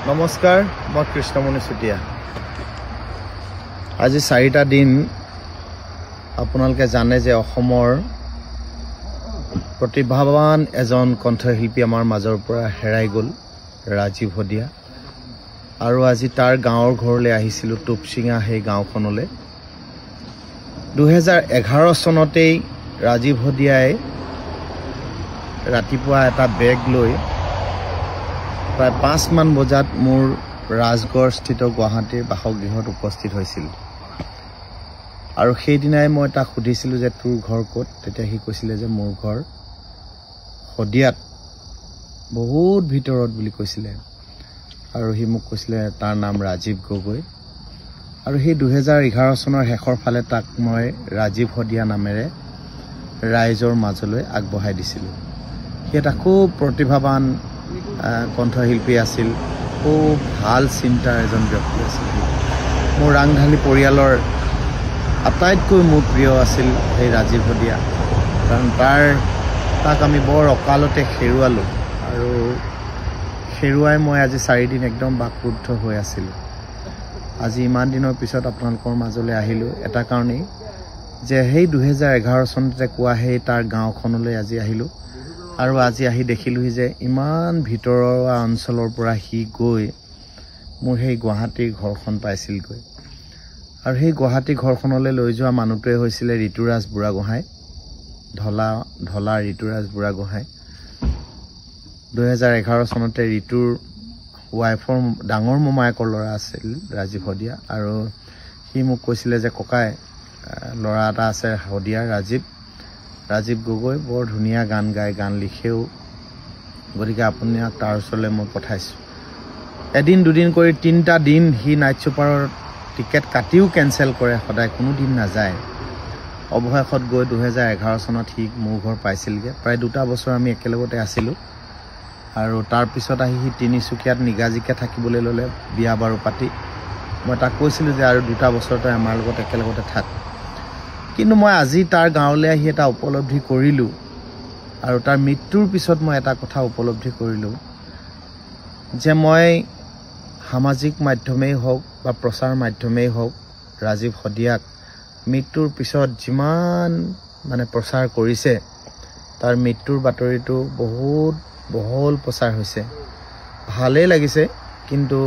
নমস্কাৰ, মই কৃষ্ণমণি চুতীয়া। আজি 4টা দিন আপোনালোকে জানে যে অসমৰ প্ৰতিভাৱান এজন কণ্ঠশিল্পী আমাৰ মাজৰ পৰা হেৰাই গ'ল, ৰাজীৱ হদিয়া। আৰু আজি তাৰ গাঁৱৰ ঘৰলৈ আহিছিলোঁ, টুপচিঙা সেই গাঁওখনলৈ। 2011 চনতেই ৰাজীৱ হদিয়াই ৰাতিপুৱা এটা বেগ লৈ প্ৰায় 5 মান বজাত মোৰ ৰাজগড়স্থিত গুৱাহাটীৰ বাসগৃহত উপস্থিত হৈছিল। আৰু সেইদিনাই মই তাক সুধিছিলোঁ যে তোৰ ঘৰ ক'ত। তেতিয়া সি কৈছিলে যে মোৰ ঘৰ হদিয়াত, বহুত ভিতৰত বুলি কৈছিলে। আৰু সি মোক কৈছিলে তাৰ নাম ৰাজীৱ গগৈ। আৰু সেই 2011 চনৰ শেষৰ ফালে তাক মই ৰাজীৱ হদিয়া নামেৰে ৰাইজৰ মাজলৈ আগবঢ়াই দিছিলোঁ। সি এটা খুব প্ৰতিভাৱান কণ্ঠশিল্পী আছিল, খুব ভাল চিন্তাৰ এজন ব্যক্তি আছিল। মোৰ ৰাংঢালী পৰিয়ালৰ আটাইতকৈ মোৰ প্ৰিয় আছিল এই ৰাজীৱ হদিয়া, কাৰণ তাক আমি বৰ অকালতে হেৰুৱালোঁ। আৰু হেৰুৱাই মই আজি 4 দিন একদম বাকৰুদ্ধ হৈ আছিলোঁ। আজি ইমান দিনৰ পিছত আপোনালোকৰ মাজলৈ আহিলোঁ এটা কাৰণেই যে সেই 2011 চনতে কোৱা সেই তাৰ গাঁওখনলৈ আজি আহিলোঁ। আৰু আজি আহি দেখিলোঁহি যে ইমান ভিতৰুৱা অঞ্চলৰ পৰা সি গৈ মোৰ সেই গুৱাহাটীৰ ঘৰখন পাইছিলগৈ। আৰু সেই গুৱাহাটী ঘৰখনলৈ লৈ যোৱা মানুহটোৱে হৈছিলে ঋতুৰাজ বুঢ়াগোহাঁই, ঢলা ঋতুৰাজ বুঢ়াগোহাঁই। 2011 চনতে ঋতুৰ ৱাইফৰ ডাঙৰ মোমায়েকৰ ল'ৰা আছিল ৰাজীৱ হদিয়া। আৰু সি মোক কৈছিলে যে ককাই, ল'ৰা এটা আছে হদিয়াৰ, ৰাজীৱ গগৈ, বৰ ধুনীয়া গান গায়, গান লিখেও, গতিকে আপোনাক তাৰ ওচৰলৈ মই পঠাইছোঁ। এদিন দুদিন কৰি 3টা দিন সি নাইট ছুপাৰৰ টিকেট কাটিও কেঞ্চেল কৰে, সদায় কোনো দিন নাযায়। অৱশেষত গৈ 2011 চনত সি মোৰ ঘৰ পাইছিলগৈ। প্ৰায় 2টা বছৰ আমি একেলগতে আছিলোঁ। আৰু তাৰপিছত আহি সি তিনিচুকীয়াত নিগাজিকে থাকিবলৈ ল'লে, বিয়া বাৰু পাতি। মই তাক কৈছিলোঁ যে আৰু 2টা বছৰ তই আমাৰ লগত একেলগতে থাক। কিন্তু মই আজি তাৰ গাঁৱলৈ আহি এটা উপলব্ধি কৰিলোঁ, আৰু তাৰ মৃত্যুৰ পিছত মই এটা কথা উপলব্ধি কৰিলোঁ যে মই সামাজিক মাধ্যমেই হওক বা প্ৰচাৰ মাধ্যমেই হওক ৰাজীৱ হদিয়াক মৃত্যুৰ পিছত যিমান প্ৰচাৰ কৰিছে, তাৰ মৃত্যুৰ বাতৰিটো বহুত বহল প্ৰচাৰ হৈছে। ভালেই লাগিছে, কিন্তু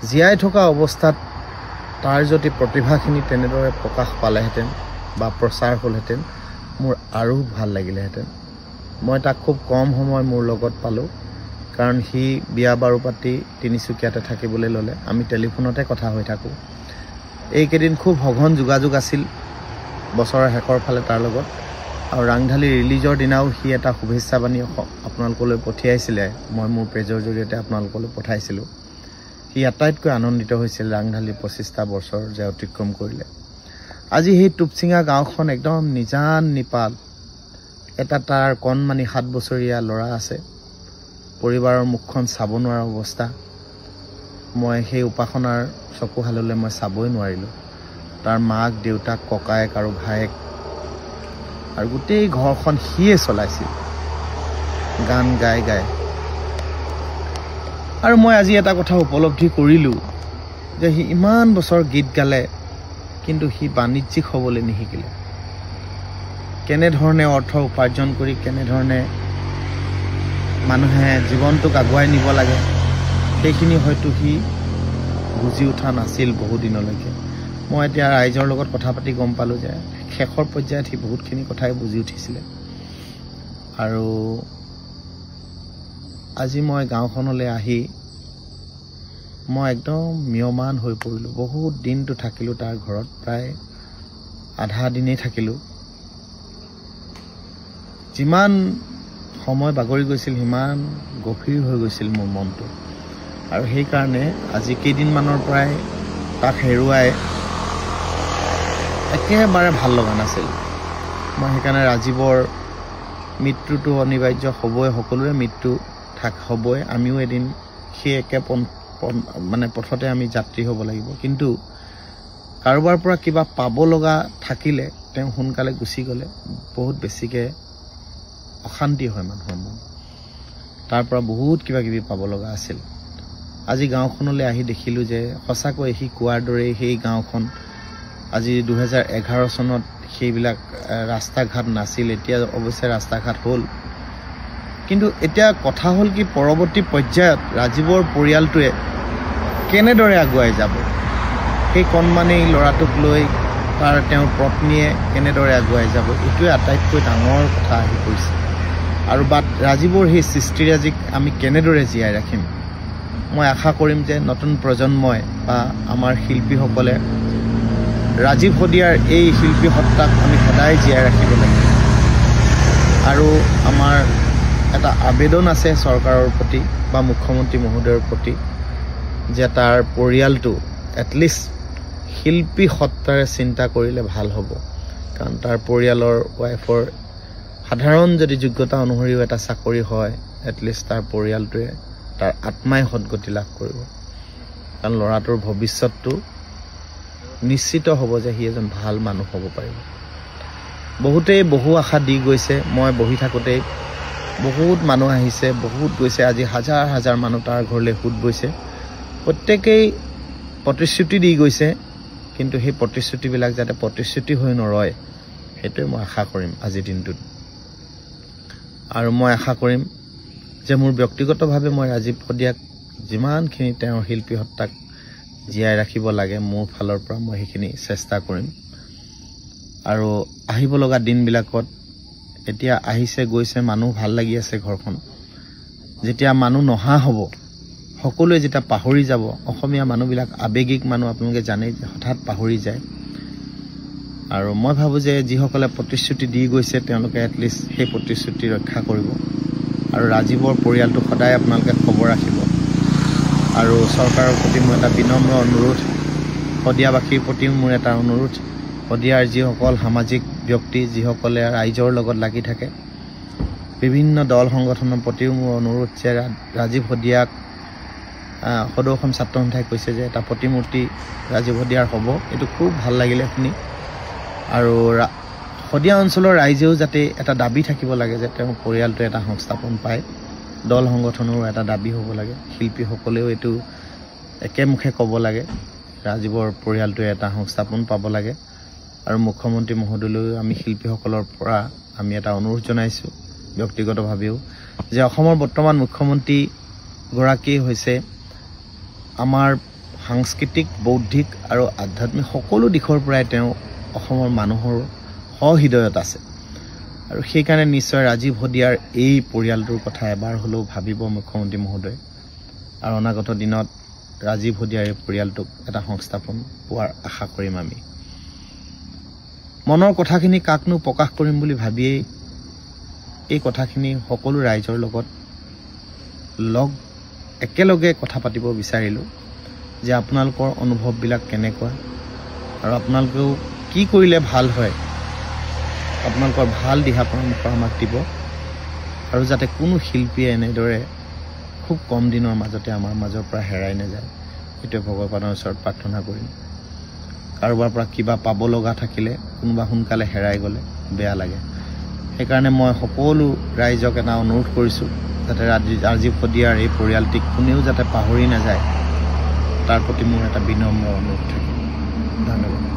জীয়াই থকা অৱস্থাত তাৰ যদি প্ৰতিভাখিনি তেনেদৰে প্ৰকাশ পালেহেঁতেন বা প্ৰচাৰ হ'লহেঁতেন, মোৰ আৰু ভাল লাগিলেহেঁতেন। মই তাক খুব কম সময় মোৰ লগত পালোঁ, কাৰণ সি বিয়া বাৰু পাতি তিনিচুকীয়াতে থাকিবলৈ ল'লে। আমি টেলিফোনতে কথা হৈ থাকোঁ। এইকেইদিন খুব সঘন যোগাযোগ আছিল বছৰৰ শেষৰ ফালে তাৰ লগত। আৰু ৰাংঢালী ৰিলিজৰ দিনাও সি এটা শুভেচ্ছা বাণী আপোনালোকলৈ পঠিয়াইছিলে, মই মোৰ পেজৰ জৰিয়তে আপোনালোকলৈ পঠাইছিলোঁ। সি আটাইতকৈ আনন্দিত হৈছিল ৰাংঢালী 25টা বছৰ যে অতিক্ৰম কৰিলে। আজি সেই টুপচিঙা গাঁওখন একদম নিজান নিপাল। এটা তাৰ কণমানি 7 বছৰীয়া ল'ৰা আছে, পৰিবাৰৰ মুখখন চাব নোৱাৰা অৱস্থা। মই সেই উপাসনাৰ চকুহাললৈ মই চাবই নোৱাৰিলোঁ। তাৰ মাক, দেউতাক, ককায়েক আৰু ভায়েক, আৰু গোটেই ঘৰখন সিয়ে চলাইছিল, গান গাই গাই। আৰু মই আজি এটা কথা উপলব্ধি কৰিলোঁ যে সি ইমান বছৰ গীত গালে, কিন্তু সি বাণিজ্যিক হ'বলৈ নিশিকিলে। কেনেধৰণে অৰ্থ উপাৰ্জন কৰি কেনেধৰণে মানুহে জীৱনটোক আগুৱাই নিব লাগে, সেইখিনি হয়তো সি বুজি উঠা নাছিল বহুদিনলৈকে। মই এতিয়া ৰাইজৰ লগত কথা পাতি গম পালোঁ যে শেষৰ পৰ্যায়ত সি বহুতখিনি কথাই বুজি উঠিছিলে। আৰু আজি মই গাঁওখনলৈ আহি মই একদম ম্ৰিয়মান হৈ পৰিলোঁ। বহুত দিনটো থাকিলোঁ তাৰ ঘৰত, প্ৰায় আধা দিনেই থাকিলোঁ। যিমান সময় বাগৰি গৈছিল সিমান গভীৰ হৈ গৈছিল মোৰ মনটো। আৰু সেইকাৰণে আজি কেইদিনমানৰ পৰাই তাক হেৰুৱাই একেবাৰে ভাল লগা নাছিল। মই সেইকাৰণে ৰাজীৱৰ মৃত্যুটো অনিবাৰ্য হ'বই, সকলোৰে মৃত্যু হ'বই। আমিও এদিন সেই একে পথতে আমি যাত্ৰী হ'ব লাগিব। কিন্তু কাৰোবাৰ পৰা কিবা পাব লগা থাকিলে তেওঁ সোনকালে গুচি গ'লে বহুত বেছিকৈ অশান্তি হয় মানুহৰ মন। তাৰ পৰা বহুত কিবা কিবি পাব লগা আছিল। আজি গাঁওখনলৈ আহি দেখিলোঁ যে সঁচাকৈ সি কোৱাৰ দৰে সেই গাঁওখন আজি 2011 চনত সেইবিলাক ৰাস্তা ঘাট নাছিল। এতিয়া অৱশ্যে ৰাস্তা ঘাট হ'ল, কিন্তু এতিয়া কথা হ'ল কি পৰৱৰ্তী পৰ্যায়ত ৰাজীৱৰ পৰিয়ালটোৱে কেনেদৰে আগুৱাই যাব, সেই কণমানি ল'ৰাটোক লৈ তেওঁৰ পত্নীয়ে কেনেদৰে আগুৱাই যাব, এইটোৱে আটাইতকৈ ডাঙৰ কথা আহি পৰিছে। আৰু ৰাজীৱৰ সেই সৃষ্টিৰাজিক আমি কেনেদৰে জীয়াই ৰাখিম। মই আশা কৰিম যে নতুন প্ৰজন্মই বা আমাৰ শিল্পীসকলে ৰাজীৱ শদিয়াৰ এই শিল্পী সত্তাক আমি সদায় জীয়াই ৰাখিব লাগিব। আৰু আমাৰ এটা আবেদন আছে চৰকাৰৰ প্ৰতি বা মুখ্যমন্ত্ৰী মহোদয়ৰ প্ৰতি যে তাৰ পৰিয়ালটো এটলিষ্ট শিল্পী সত্তাৰে চিন্তা কৰিলে ভাল হ'ব। কাৰণ তাৰ পৰিয়ালৰ ৱাইফৰ সাধাৰণ যদি যোগ্যতা অনুসৰিও এটা চাকৰি হয়, এটলিষ্ট তাৰ পৰিয়ালটোৱে তাৰ আত্মাই সদগতি লাভ কৰিব। কাৰণ ল'ৰাটোৰ ভৱিষ্যতটো নিশ্চিত হ'ব যে সি এজন ভাল মানুহ হ'ব পাৰিব। বহুতেই বহু আশা দি গৈছে। মই বহি থাকোঁতেই বহুত মানুহ আহিছে, বহুত গৈছে। আজি হাজাৰ হাজাৰ মানুহ তাৰ ঘৰলৈ সোঁত বৈছে। প্ৰত্যেকেই প্ৰতিশ্ৰুতি দি গৈছে, কিন্তু সেই প্ৰতিশ্ৰুতিবিলাক যাতে প্ৰতিশ্ৰুতি হৈ নৰয়, সেইটোৱে মই আশা কৰিম আজিৰ দিনটোত। আৰু মই আশা কৰিম যে মোৰ ব্যক্তিগতভাৱে মই ৰাজীৱ শদিয়াক যিমানখিনি তেওঁৰ শিল্পী সত্তাক জীয়াই ৰাখিব লাগে মোৰ ফালৰ পৰা মই সেইখিনি চেষ্টা কৰিম। আৰু আহিব লগা দিনবিলাকত এতিয়া আহিছে গৈছে মানুহ, ভাল লাগি আছে ঘৰখন। যেতিয়া মানুহ নহা হ'ব, সকলোৱে যেতিয়া পাহৰি যাব, অসমীয়া মানুহবিলাক আৱেগিক মানুহ, আপোনালোকে জানেই যে হঠাৎ পাহৰি যায়। আৰু মই ভাবোঁ যে যিসকলে প্ৰতিশ্ৰুতি দি গৈছে তেওঁলোকে এটলিষ্ট সেই প্ৰতিশ্ৰুতি ৰক্ষা কৰিব। আৰু ৰাজীৱৰ পৰিয়ালটো সদায় আপোনালোকে খবৰ ৰাখিব। আৰু চৰকাৰৰ প্ৰতি মোৰ এটা বিনম্ৰ অনুৰোধ, শদিয়াবাসীৰ প্ৰতিও মোৰ এটা অনুৰোধ, শদিয়াৰ যিসকল সামাজিক ব্যক্তি যিসকলে ৰাইজৰ লগত লাগি থাকে, বিভিন্ন দল সংগঠনৰ প্ৰতিও মোৰ অনুৰোধ যে ৰাজীৱ শদিয়াক সদৌ অসম ছাত্ৰ সন্থাই কৈছে যে এটা প্ৰতিমূৰ্তি ৰাজীৱ শদিয়াৰ হ'ব। এইটো খুব ভাল লাগিলে শুনি। আৰু শদিয়া অঞ্চলৰ ৰাইজেও যাতে এটা দাবী থাকিব লাগে যে তেওঁৰ পৰিয়ালটোৱে এটা সংস্থাপন পায়। দল সংগঠনৰো এটা দাবী হ'ব লাগে। শিল্পীসকলেও এইটো একেমুখে ক'ব লাগে ৰাজীৱৰ পৰিয়ালটোৱে এটা সংস্থাপন পাব লাগে। আৰু মুখ্যমন্ত্ৰী মহোদয়লৈও আমি শিল্পীসকলৰ পৰা আমি এটা অনুৰোধ জনাইছোঁ ব্যক্তিগতভাৱেও, যে অসমৰ বৰ্তমান মুখ্যমন্ত্ৰীগৰাকী হৈছে আমাৰ সাংস্কৃতিক, বৌদ্ধিক আৰু আধ্যাত্মিক সকলো দিশৰ পৰাই তেওঁ অসমৰ মানুহৰ সহৃদয়ত আছে। আৰু সেইকাৰণে নিশ্চয় ৰাজীৱ শদিয়াৰ এই পৰিয়ালটোৰ কথা এবাৰ হ'লেও ভাবিব মুখ্যমন্ত্ৰী মহোদয়। আৰু অনাগত দিনত ৰাজীৱ শদিয়াৰ এই পৰিয়ালটোক এটা সংস্থাপন পোৱাৰ আশা কৰিম আমি। মনৰ কথাখিনি কাকনো প্ৰকাশ কৰিম বুলি ভাবিয়েই এই কথাখিনি সকলো ৰাইজৰ লগত একেলগে কথা পাতিব বিচাৰিলোঁ যে আপোনালোকৰ অনুভৱবিলাক কেনেকুৱা, আৰু আপোনালোকেও কি কৰিলে ভাল হয়, আপোনালোকৰ ভাল দিহা পৰামৰ্শ আমাক দিব। আৰু যাতে কোনো শিল্পীয়ে এনেদৰে খুব কম দিনৰ মাজতে আমাৰ মাজৰ পৰা হেৰাই নাযায়, সেইটোৱে ভগৱানৰ ওচৰত প্ৰাৰ্থনা কৰিম। কাৰোবাৰ পৰা কিবা পাব লগা থাকিলে কোনোবা সোনকালে হেৰাই গ'লে বেয়া লাগে। সেইকাৰণে মই সকলো ৰাইজক এটা অনুৰোধ কৰিছোঁ যাতে ৰাজীৱ শদিয়াৰ এই পৰিয়ালটিক কোনেও যাতে পাহৰি নাযায়, তাৰ প্ৰতি মোৰ এটা বিনম্ৰ অনুৰোধ থাকে। ধন্যবাদ।